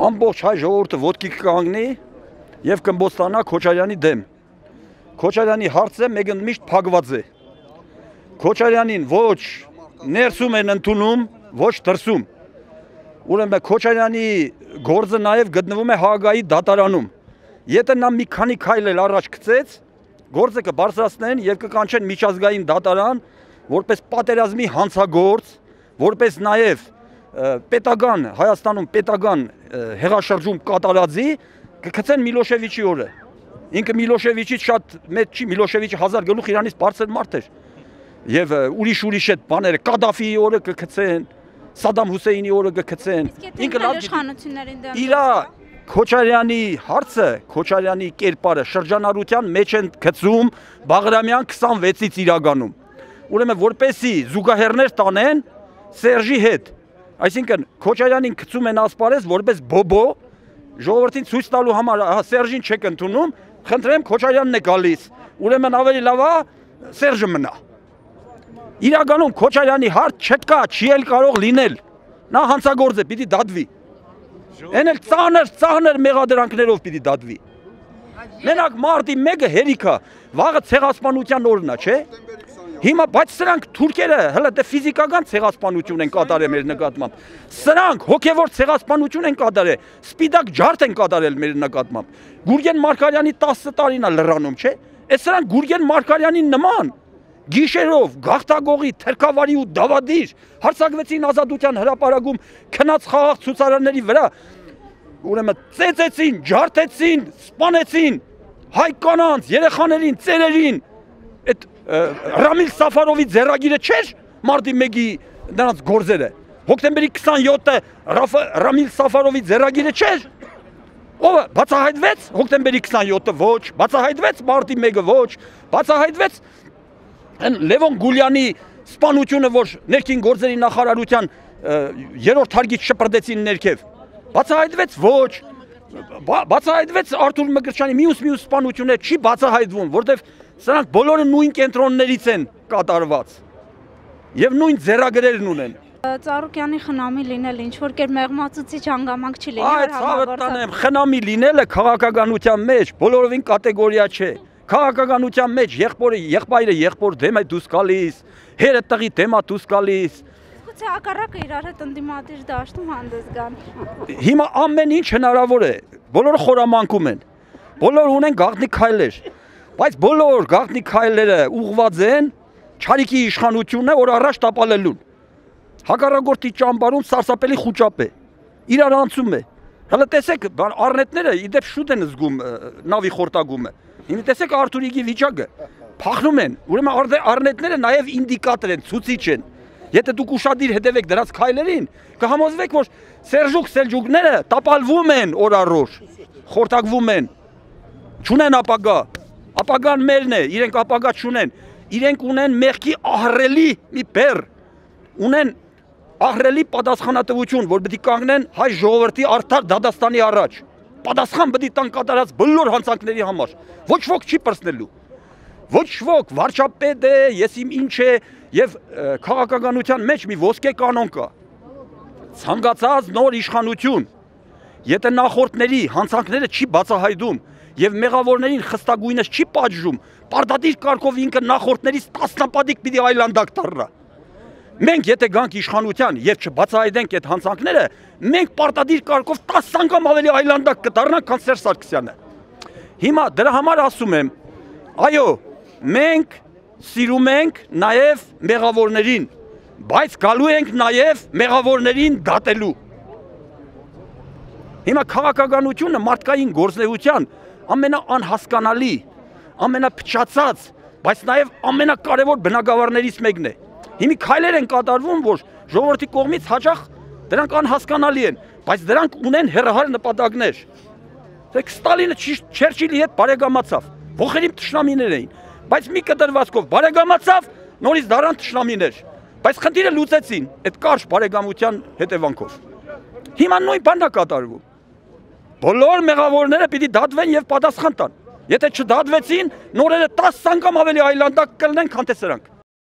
Ամբողջ հայ ժողովուրդը ոտքի կկանգնի եւ կմբոստանա Քոչարյանի դեմ։ Քոչարյանի հարցը մեկը միշտ փակված է։ Քոչարյանին ոչ ներսում են ընդունում, ոչ դրսում։ Ուրեմն Քոչարյանի գործը նաեւ գտնվում է Հաագայի դատարանում։ Եթե նա մի քանի քայլ առաջ գցեց, գործը կբարձրացնեն եւ կկանչեն միջազգային դատարան, որպես պատերազմի հանցագործ, որպես նաեւ պետական Հայաստանում պետական հեղաշրջում կատարածի կգցեն Միլոշևիչի օրը։ Ինքը Միլոշևիչից շատ մեծ չի, Միլոշևիչը 1000 գլուխ Իրանից բարձր մարդ էր։ Եվ ուրիշ այդ բաները Կադաֆիի օրը կգցեն, Սադամ Հուսեյնի օրը կգցեն։ Ինքը լավ իշխանություններին դեմ։ Իրա Քոչարյանի հարցը, Քոչարյանի կերպարը շրջանառության մեջ են գցում Բաղրամյան 26-ից իրականում։ Ուրեմն որպեսի զուգահեռներ տանեն Սերժի հետ։ Այսինքն Քոչարյանին գցում են ասպարեզ որպես բոբո, ժողովրդին ցույց տալու համար, Սերժին չեք ընդունում, խնդրեմ Քոչարյանն է գալիս։ Ուրեմն ավելի լավ է Սերժը մնա։ Իրականում Քոչարյանի հարց չկա, չի էլ կարող լինել։ Նա հանցագործ է, պիտի դատվի։ Են էլ ծանր մեղադրանքներով պիտի դատվի։ Մենակ մարտի 1-ը հերիքա, վաղը ցեղասպանության օրն է, չէ՞։ Հիմա բայց սրանք թուրքերը հələ դե ֆիզիկական ցեղասպանություն են կատարել մեր նկատմամբ։ Սրանք հոգևոր ցեղասպանություն են կատարել, սպիտակ ջարդ են կատարել մեր նկատմամբ։ Գուրգեն Մարգարյանի 10 տարին է լրանում, չէ՞։ Այս սրանք Գուրգեն Մարգարյանի նման գիշերով գաղթագողի, թրքավարի ու դավադիր հարձակվեցին Ազատության հրապարակում քնած խաղաղ ցուցարարների վրա։ Ուրեմն ծեծեցին, ջարդեցին, սպանեցին հայ կանանց, երեխաներին, ծերերին։ Այդ Ռամիլ Սաֆարովի ձեռագիրը չէր մարտի 1-ի նրանց գործերը։ Հոկտեմբերի 27-ը Ռամիլ Սաֆարովի ձեռագիրը չէր։ Ո՞վ բացահայտվեց հոկտեմբերի 27-ը ոչ, բացահայտվեց մարտի 1-ը ոչ, բացահայտվեց Լևոն Գուլյանի սպանությունը, որ ներքին գործերի նախարարության 3-րդ հարգից շպրտեցին ներքև։ Բացահայտվեց ոչ, բացահայտվեց Արթուր Մկրտչյանի մյուս սպանությունները չի բացահայտվում, որտեվ սրանք բոլորը նույն կենտրոններից են կատարված եւ նույն ձեռագրերն ունեն։ Ծառուկյանի խնամի լինել ինչ որ կեր մեղմացուցիչ հանգամանք չի լինի, որ համագործակցում խնամի լինելը քաղաքականության մեջ բոլորովին կատեգորիա չէ։ Քաղաքականության մեջ եղբայրը եղբոր դեմ է դուրս գալիս, հերը տղի դեմ է դուրս գալիս։ Գուցե հակառակը իրար հետ ընդդիմադիր դաշտում հանդես գան։ Հիմա ամեն ինչ հնարավոր է, բոլորը խորամանկում են, բոլորը ունեն գաղտնի քայլեր, բայց բոլոր գաղտնի քայլերը ուղղված են Չարիքի իշխանությունը որ առաջ տապալելուն։ Հակառակորդի ճամբարում սարսափելի խուճապ է, իրար անցում է։ Հələ տեսեք առնետները իդեպ շուտ են զգում նավի խորտակումը։ Հիմա տեսեք Արթուրիքի վիճակը, փախնում են, ուրեմն առնետները նաև ինդիկատոր են, ցուցիչ են։ Եթե դուք ուշադիր հետևեք դրանց քայլերին, կհամոզվեք, որ Սելջուկները տապալվում են օր առօր, խորտակվում են, չունեն ապագա, ապագան մերն է, իրենք ապագա չունեն, իրենք ունեն մեղքի ահռելի մի բեռ, ունեն ահռելի պատասխանատվություն, որ պետք է կանգնեն հայ ժողովրդի արդար դատաստանի առաջ։ Պատասխան պետք է տան կատարած բոլոր հանցանքների համար։ Ոչ ոք չի պրծնելու։ Ոչ ոք, վարչապետ է, ես իմ ինչ է, եւ քաղաքականության մեջ մի ոսկե կանոն կա։ Ցանկացած նոր իշխանություն, եթե նախորդների հանցանքները չի բացահայտում եւ մեղավորներին խստագույնս չի պատժում, պարտադիր կարգով ինքը նախորդներից տասնապատիկ պիտի այլանդակ դառնա։ Մենք եթե գանք իշխանության եւ չբացահայտենք այդ հանցանքները, մենք պարտադիր կարգով 10 անգամ ավելի այլանդակ կդառնանք, քան Սերժ Սարգսյանը։ Հիմա դրա համար ասում եմ, այո, մենք սիրում ենք նաեւ մեղավորներին, բայց գալու ենք նաեւ մեղավորներին դատելու։ Հիմա քաղաքականությունը մարդկային գործունեության ամենաանհասկանալի, ամենափչացած, բայց նաեւ ամենակարևոր բնագավառներից մեկն է։ Հիմա քայլեր են կատարվում, որ ժողովրդի կողմից հաճախ դրանք անհասկանալի են, բայց դրանք ունեն հեռահար նպատակներ։ Ստալինը Չերչիլի հետ բարեկամացավ, ոխերիմ թշնամիներ էին, բայց մի կտրվածքով բարեկամացավ, նորից դառան թշնամիներ, բայց խնդիրը լուծեցին այդ կարճ բարեկամության հետևանքով։ Հիմա նույն բանն է կատարվում։ Բոլոր մեղավորները պիտի դատվեն եւ պատասխան տան։ Եթե չդատվեցին, նորերը 10 անգամ ավելի այլանդակ կլինեն, քան թե սրանք։